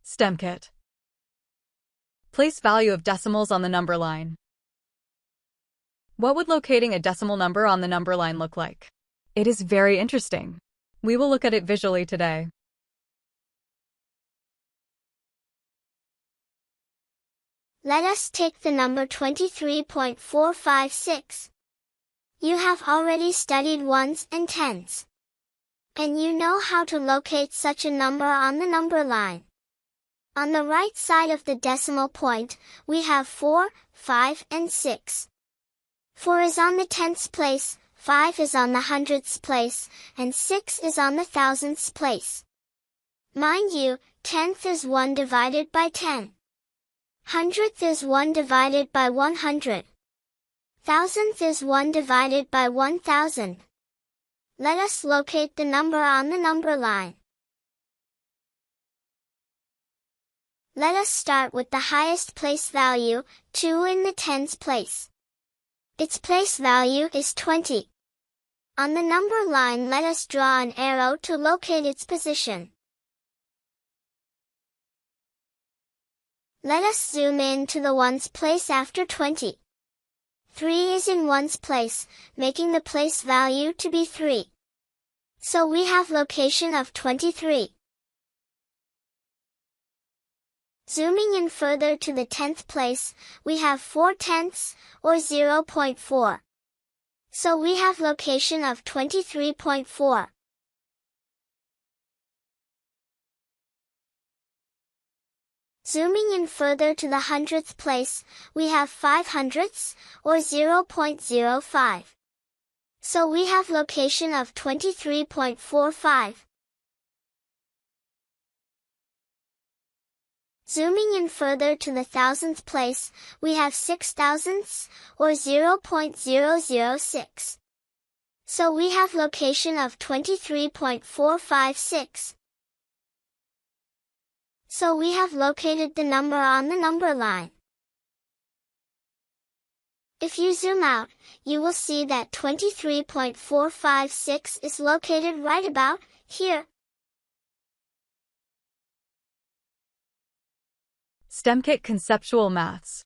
STEMkit. Place value of decimals on the number line. What would locating a decimal number on the number line look like? It is very interesting. We will look at it visually today. Let us take the number 23.456. You have already studied ones and tens, and you know how to locate such a number on the number line. On the right side of the decimal point, we have 4, 5, and 6. 4 is on the tenths place, 5 is on the hundredths place, and 6 is on the thousandths place. Mind you, tenth is 1 divided by 10. Hundredth is 1 divided by 100. Thousandth is 1 divided by 1000. Let us locate the number on the number line. Let us start with the highest place value, 2 in the tens place. Its place value is 20. On the number line, let us draw an arrow to locate its position. Let us zoom in to the ones place after 20. 3 is in ones place, making the place value to be 3. So we have location of 23. Zooming in further to the 10th place, we have 4 tenths, or 0.4. So we have location of 23.4. Zooming in further to the 100th place, we have 5 hundredths, or 0.05. So we have location of 23.45. Zooming in further to the 1000th place, we have 6 thousandths, or 0.006. So we have location of 23.456. So we have located the number on the number line. If you zoom out, you will see that 23.456 is located right about here. STEMkit Conceptual Maths.